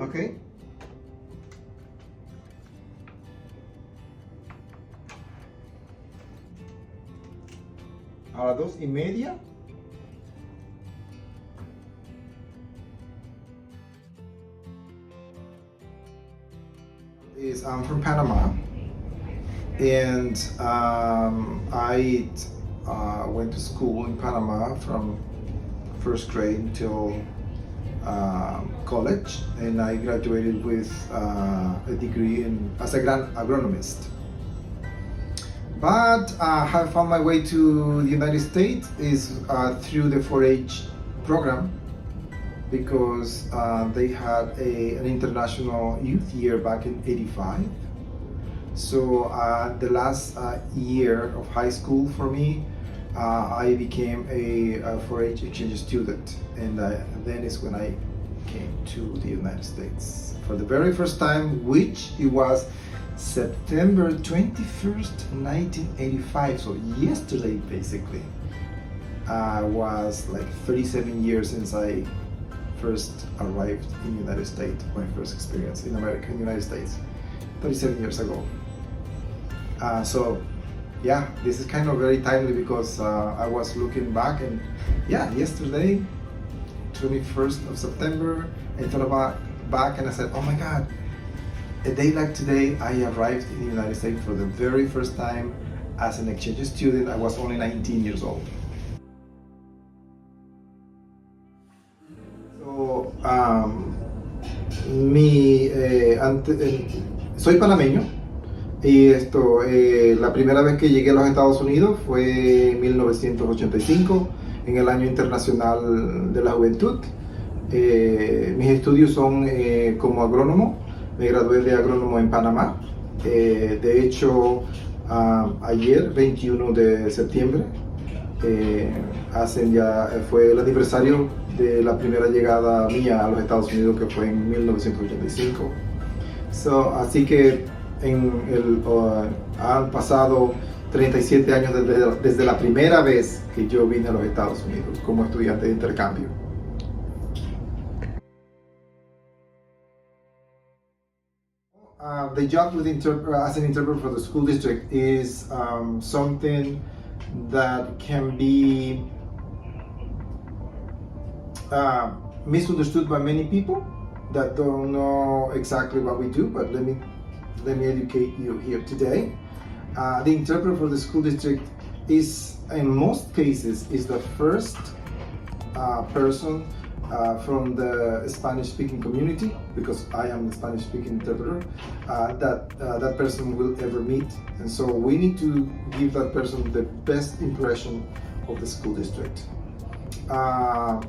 Okay. A las 2:30. I'm from Panama, and I went to school in Panama from first grade until college, and I graduated with a degree as a agronomist. But how I found my way to the United States is through the 4-H program, because they had an international youth year back in '85. So the last year of high school for me, I became a 4-H exchange student, and then is when I came to the United States for the very first time, which it was September 21st, 1985, so yesterday basically. Was like 37 years since I first arrived in the United States, my first experience in America, in the United States, 37 years ago. So yeah, this is kind of very timely, because I was looking back, and yeah, yesterday, 21st of September, I thought about back and I said, oh my God, a day like today, I arrived in the United States for the very first time as an exchange student. I was only 19 years old. So, soy panameño, y la primera vez que llegué a los Estados Unidos fue en 1985, en el Año Internacional de la Juventud. Mis estudios son como agrónomo. Me gradué de agrónomo en Panamá. De hecho, ayer, 21 de septiembre, fue el aniversario de la primera llegada mía a los Estados Unidos, que fue en 1985. Así que han pasado 37 años desde la primera vez que yo vine a los Estados Unidos como estudiante de intercambio. The job as an interpreter for the school district is something that can be misunderstood by many people that don't know exactly what we do, but let me educate you here today. The interpreter for the school district is, in most cases, is the first person from the Spanish-speaking community, because I am the Spanish-speaking interpreter, that person will ever meet. And so we need to give that person the best impression of the school district. But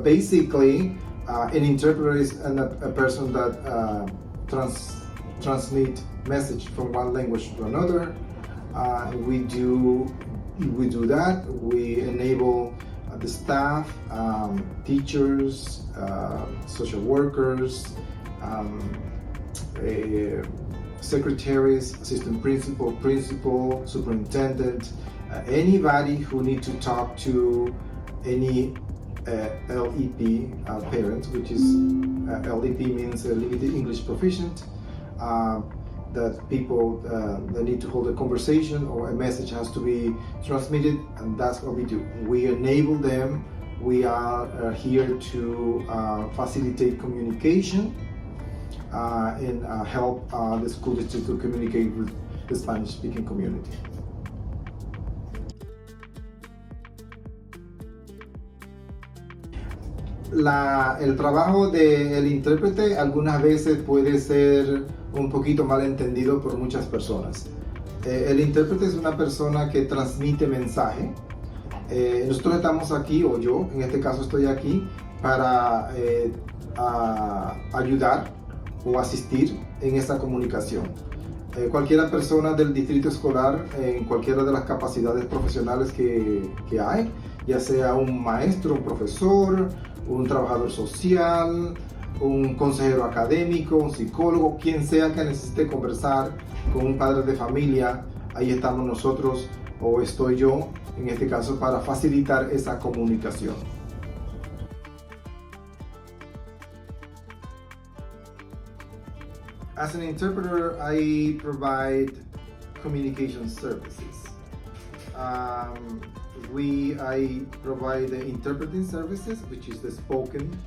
basically, an interpreter is a person that transmit message from one language to another. We do that. We enable the staff, teachers, social workers, secretaries, assistant principal, superintendent, anybody who needs to talk to any LEP parent, which is LEP means limited English proficient, that people that need to hold a conversation or a message has to be transmitted, and that's what we do. We enable them. We are here to facilitate communication and help the school district to communicate with the Spanish-speaking community. El trabajo del intérprete algunas veces puede ser un poquito mal entendido por muchas personas. El intérprete es una persona que transmite mensaje. Nosotros estamos aquí, o yo en este caso estoy aquí, para ayudar o asistir en esa comunicación. Cualquier persona del distrito escolar, en cualquiera de las capacidades profesionales que hay, ya sea un maestro, un profesor, un trabajador social, un consejero académico, un psicólogo, quien sea que necesite conversar con un padre de familia, ahí estamos nosotros, o estoy yo en este caso, para facilitar esa comunicación. As an interpreter, I provide communication services. I provide the interpreting services, which is the spoken,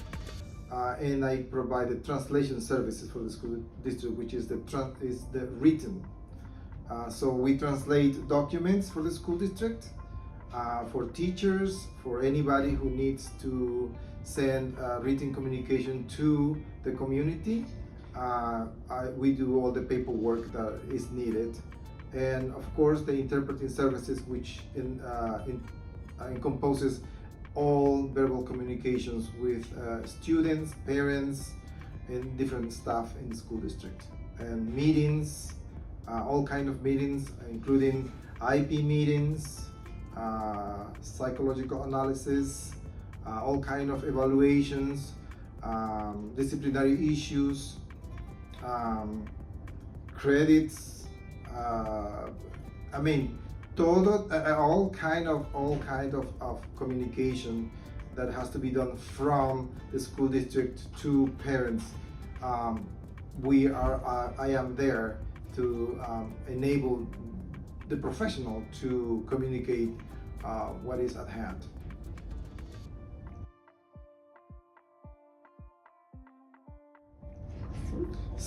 and I provide the translation services for the school district, which is the written. So we translate documents for the school district, for teachers, for anybody who needs to send written communication to the community. We do all the paperwork that is needed. And of course the interpreting services, which encompasses all verbal communications with students, parents, and different staff in the school district. And meetings, all kind of meetings, including IP meetings, psychological analysis, all kind of evaluations, disciplinary issues, credits, all kind of communication that has to be done from the school district to parents. I am there to enable the professional to communicate what is at hand.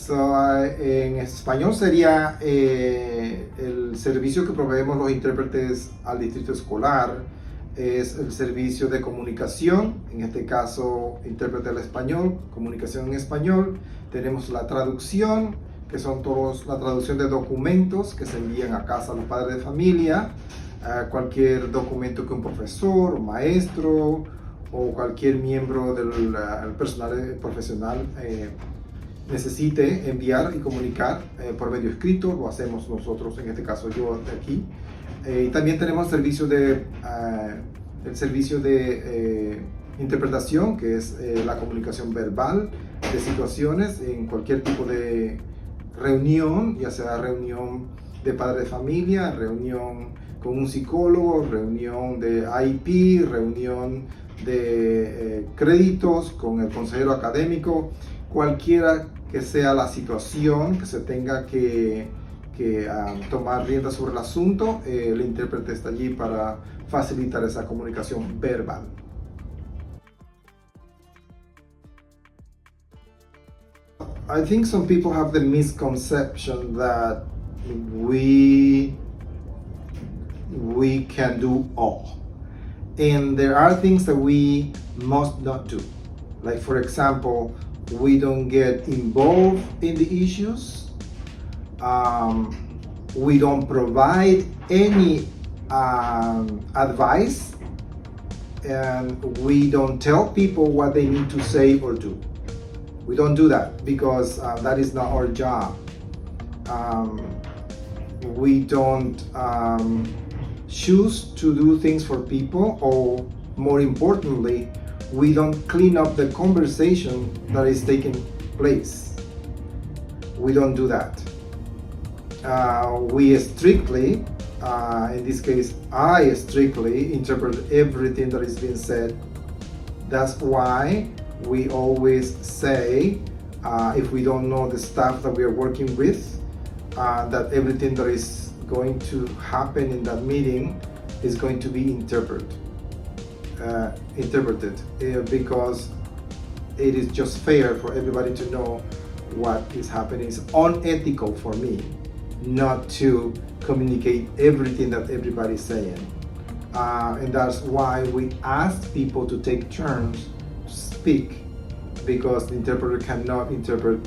En español sería el servicio que proveemos los intérpretes al distrito escolar es el servicio de comunicación, en este caso intérprete al español, comunicación en español. Tenemos la traducción, que son todos la traducción de documentos que se envían a casa a los padres de familia, cualquier documento que un profesor, un maestro o cualquier miembro del personal profesional necesite enviar y comunicar por medio escrito, lo hacemos nosotros, en este caso yo de aquí. También tenemos el servicio de interpretación, que es la comunicación verbal de situaciones en cualquier tipo de reunión, ya sea reunión de padre de familia, reunión con un psicólogo, reunión de IP, reunión de créditos con el consejero académico, cualquiera que sea la situación que se tenga que tomar rienda sobre el asunto, el intérprete está allí para facilitar esa comunicación verbal. I think some people have the misconception that we can do all, and there are things that we must not do. Like, for example, we don't get involved in the issues. We don't provide any advice, and we don't tell people what they need to say or do. We don't do that because that is not our job. We don't choose to do things for people, or more importantly, we don't clean up the conversation that is taking place. We don't do that. We strictly, in this case, I strictly interpret everything that is being said. That's why we always say, if we don't know the staff that we are working with, that everything that is going to happen in that meeting is going to be interpreted, because it is just fair for everybody to know what is happening. It's unethical for me not to communicate everything that everybody is saying, and that's why we ask people to take turns to speak, because the interpreter cannot interpret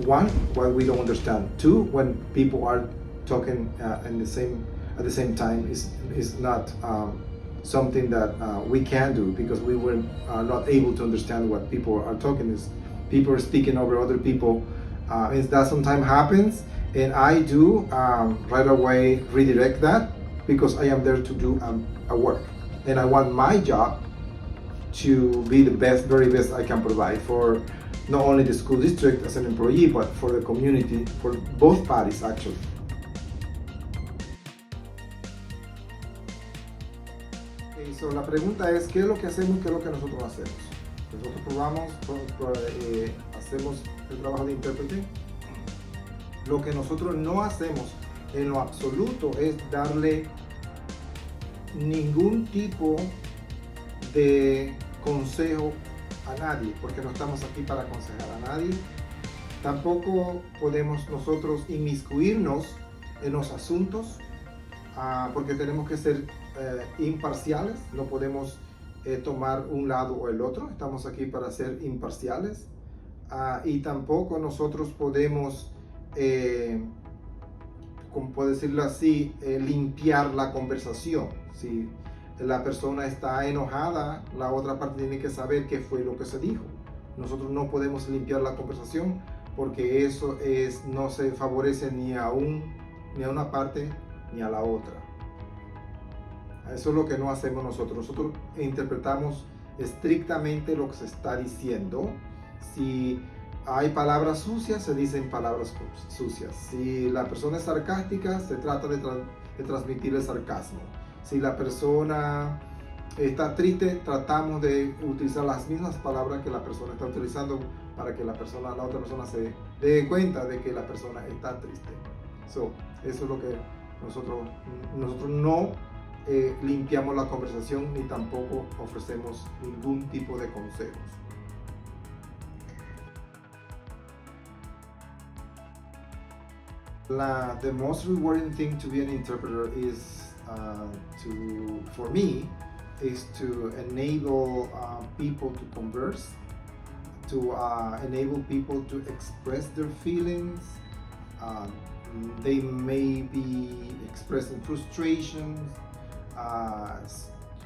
one, what we don't understand. Two, when people are talking at the same time is not something that we can do, because we were not able to understand what people are talking. People are speaking over other people, and that sometimes happens, and I do right away redirect that, because I am there to do a work, and I want my job to be the very best I can provide for not only the school district as an employee, but for the community, for both parties actually. Okay, so la pregunta es, ¿qué es lo que hacemos y qué es lo que nosotros hacemos? nosotros hacemos el trabajo de intérprete. Lo que nosotros no hacemos en lo absoluto es darle ningún tipo de consejo a nadie, porque no estamos aquí para aconsejar a nadie. Tampoco podemos nosotros inmiscuirnos en los asuntos, porque tenemos que ser imparciales, no podemos tomar un lado o el otro, estamos aquí para ser imparciales, y tampoco nosotros podemos, como puedo decirlo así, limpiar la conversación. Si la persona está enojada, la otra parte tiene que saber qué fue lo que se dijo. Nosotros no podemos limpiar la conversación porque eso no se favorece ni a una parte ni a la otra. Eso es lo que no hacemos nosotros. Nosotros interpretamos estrictamente lo que se está diciendo. Si hay palabras sucias, se dicen palabras sucias. Si la persona es sarcástica, se trata de transmitir el sarcasmo. Si la persona está triste, tratamos de utilizar las mismas palabras que la persona está utilizando para que la otra persona se dé cuenta de que la persona está triste. Eso es lo que nosotros no limpiamos la conversación ni tampoco ofrecemos ningún tipo de consejos. The most rewarding thing to be an interpreter is for me, is to enable people to converse, to enable people to express their feelings. They may be expressing frustrations.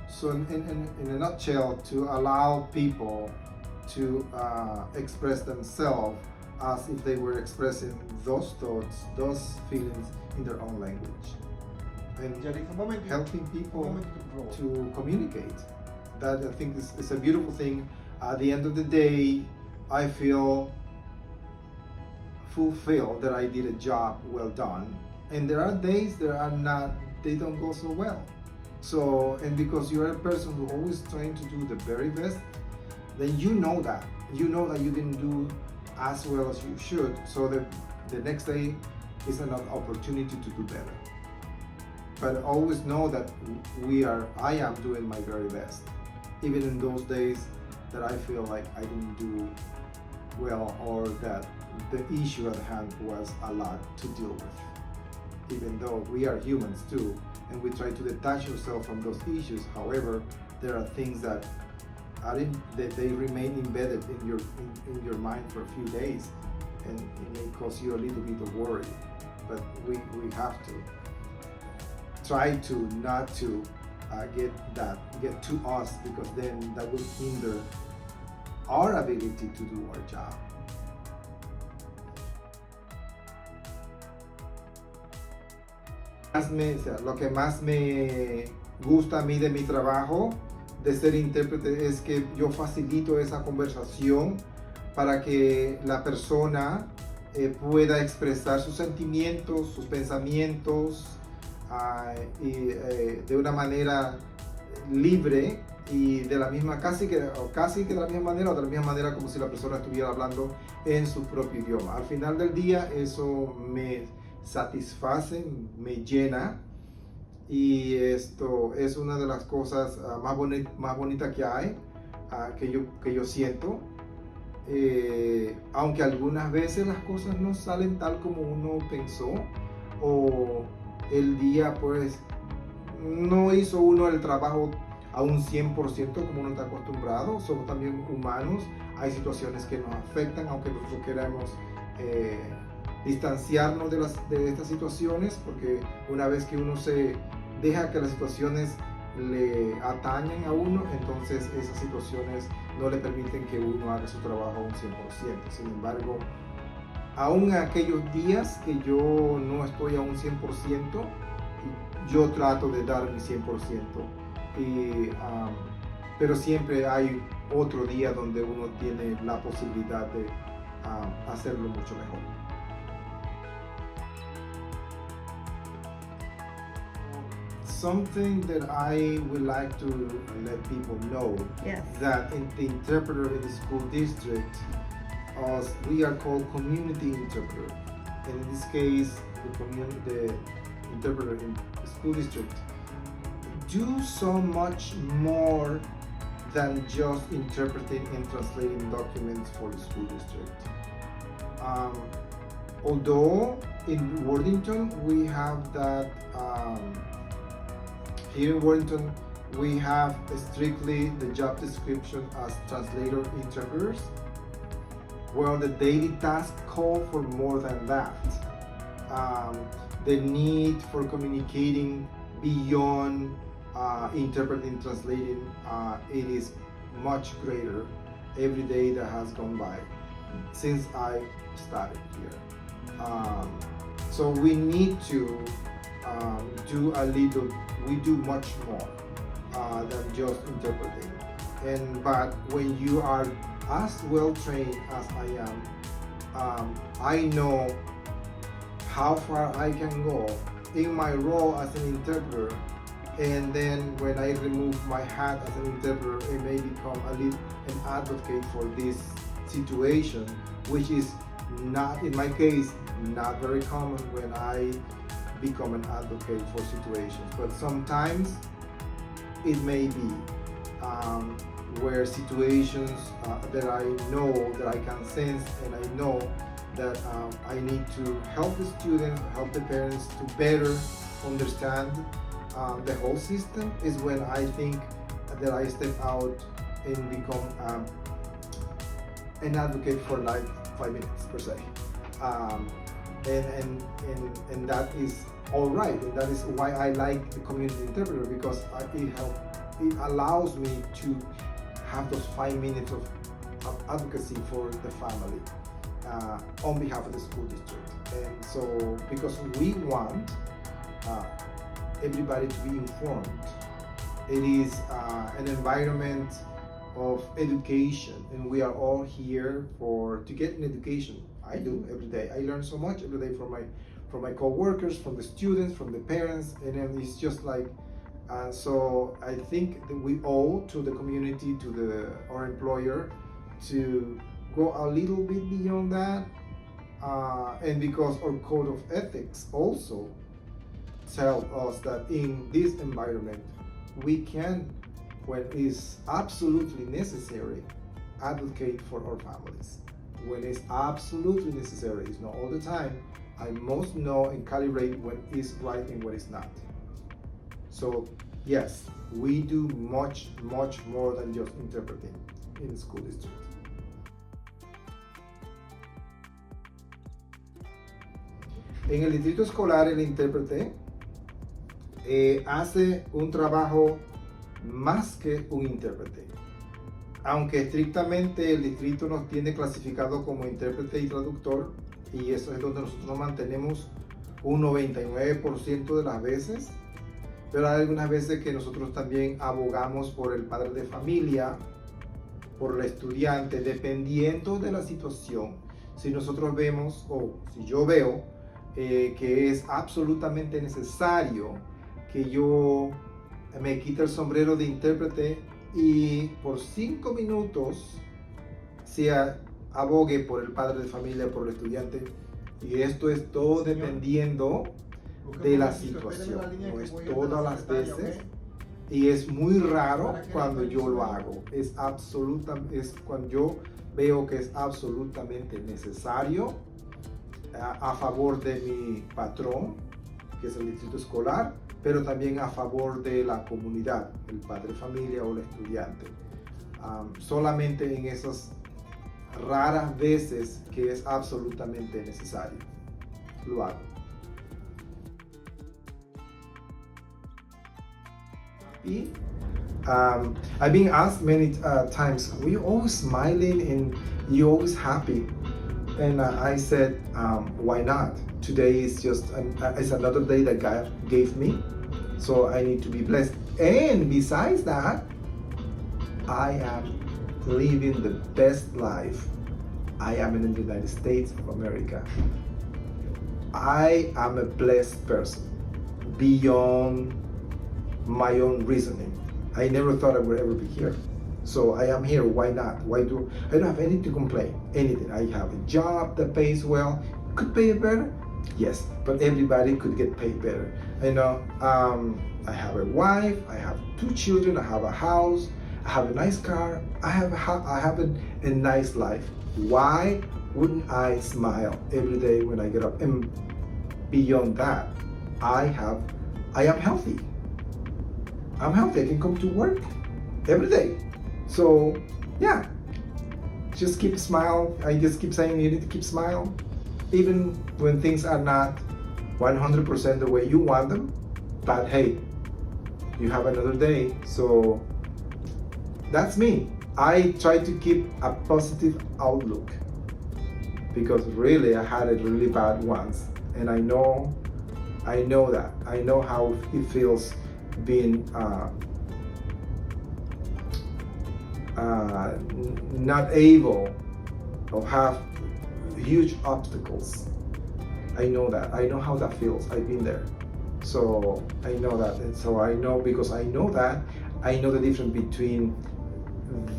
So in a nutshell, to allow people to express themselves as if they were expressing those thoughts, those feelings in their own language. And helping people to communicate. That I think is a beautiful thing. At the end of the day, I feel fulfilled that I did a job well done. And there are days that they don't go so well. So, and because you're a person who always trying to do the very best, then you know that you didn't do as well as you should. So the next day is another opportunity to do better. But always know that I am doing my very best, even in those days that I feel like I didn't do well, or that the issue at hand was a lot to deal with. Even though we are humans too, and we try to detach ourselves from those issues. However, there are things that they remain embedded in your mind for a few days, and it may cause you a little bit of worry. But we have to try to not to get to us, because then that will hinder our ability to do our job. Lo que más me gusta a mí de mi trabajo de ser intérprete es que yo facilito esa conversación para que la persona pueda expresar sus sentimientos, sus pensamientos, de una manera libre y de la misma, casi que de la misma manera, o de la misma manera como si la persona estuviera hablando en su propio idioma. Al final del día eso me satisface, me llena, y esto es una de las cosas más bonitas que hay, que yo siento, aunque algunas veces las cosas no salen tal como uno pensó, o el día pues no hizo uno el trabajo a un 100% como uno está acostumbrado. Somos también humanos, hay situaciones que nos afectan, aunque nosotros queramos distanciarnos de estas situaciones, porque una vez que uno se deja que las situaciones le atañen a uno, entonces esas situaciones no le permiten que uno haga su trabajo a un 100%. Sin embargo, aún aquellos días que yo no estoy a un 100%, yo trato de dar mi 100%, pero siempre hay otro día donde uno tiene la posibilidad de hacerlo mucho mejor. something that I would like to let people know. Yes. That in the interpreter in the school district, we are called community interpreter, and in this case, the interpreter in the school district do so much more than just interpreting and translating documents for the school district. Although in Worthington we have that, here in Worthington we have strictly the job description as translator interpreters. Well, the daily task call for more than that. The need for communicating beyond interpreting, translating, it is much greater every day that has gone by since I started here. So we need to we do much more than just interpreting. But when you are as well trained as I am, I know how far I can go in my role as an interpreter, and then when I remove my hat as an interpreter, I may become an advocate for this situation, which is not, in my case, not very common when I become an advocate for situations. But sometimes it may be where situations that I know, that I can sense, and I know that I need to help the students, help the parents to better understand the whole system, is when I think that I step out and become an advocate for like 5 minutes per se. And that is all right, and that is why I like the community interpreter, because it allows me to have those 5 minutes of advocacy for the family on behalf of the school district. And so, because we want everybody to be informed, it is an environment of education, and we are all here to get an education. I do every day. I learn so much every day from my co-workers, from the students, from the parents, and then it's just like, so I think that we owe to the community, to our employer, to go a little bit beyond that, and because our code of ethics also tell us that in this environment we can, when it is absolutely necessary, advocate for our families. When it's absolutely necessary, it's not all the time, I must know and calibrate when it's right and when it's not. So yes, we do much more than just interpreting in the school district. En el distrito escolar, el intérprete hace un trabajo más que un intérprete. Aunque estrictamente el distrito nos tiene clasificado como intérprete y traductor, y eso es donde nosotros nos mantenemos un 99% de las veces, pero hay algunas veces que nosotros también abogamos por el padre de familia, por el estudiante, dependiendo de la situación. Si nosotros vemos, o si yo veo, que es absolutamente necesario que yo me quite el sombrero de intérprete y por 5 minutos sea abogue por el padre de familia, por el estudiante, y esto es todo dependiendo de la situación, no es todas las veces, y es muy raro cuando yo lo hago. Es cuando yo veo que es absolutamente necesario, a favor de mi patrón, que es el distrito escolar, pero también a favor de la comunidad, el padre de familia o el estudiante. Solamente en esas raras veces que es absolutamente necesario, lo hago. Y I've been asked many times, were you always smiling and you always happy? And I said, why not? Today is just it's another day that God gave me, so I need to be blessed. And besides that, I am living the best life. I am in the United States of America. I am a blessed person beyond my own reasoning. I never thought I would ever be here. So I am here. Why not? I don't have anything to complain? Anything. I have a job that pays well. Could pay better? Yes, but everybody could get paid better. You know, I have a wife. I have 2 children. I have a house. I have a nice car. I have a nice life. Why wouldn't I smile every day when I get up? And beyond that, I am healthy. I'm healthy. I can come to work every day. So yeah, just keep smile. I just keep saying you need to keep smile, even when things are not 100% the way you want them. But hey, you have another day. So that's me. I try to keep a positive outlook because really I had it really bad once, and I know that. I know how it feels being not able or have huge obstacles. I know that. I know how that feels. I've been there. So I know that. And so I know, because I know that, I know the difference between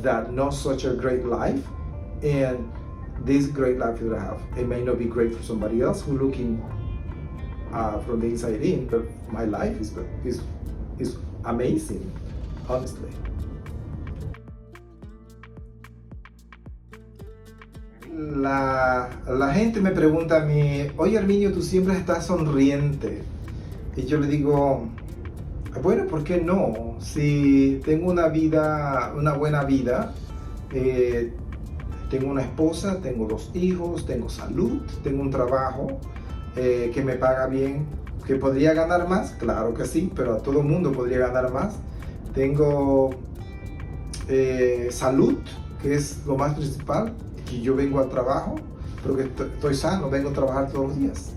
that not such a great life and this great life that I have. It may not be great for somebody else who's looking from the inside in, but my life is amazing, honestly. La gente me pregunta a mí, oye Arminio, tú siempre estás sonriente. Y yo le digo, bueno, ¿por qué no? Si tengo una buena vida, tengo una esposa, tengo 2 hijos, tengo salud, tengo un trabajo que me paga bien, que podría ganar más, claro que sí, pero a todo mundo podría ganar más. Tengo salud, que es lo más principal, que yo vengo al trabajo, pero que estoy sano, vengo a trabajar todos los días.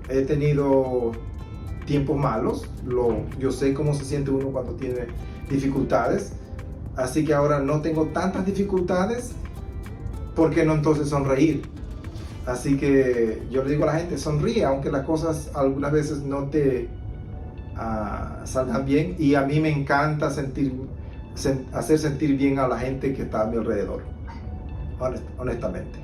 He tenido tiempos malos, yo sé cómo se siente uno cuando tiene dificultades, así que ahora no tengo tantas dificultades, ¿por qué no entonces sonreír? Así que yo le digo a la gente, sonríe, aunque las cosas algunas veces no te salgan bien, y a mí me encanta hacer sentir bien a la gente que está a mi alrededor, honestamente.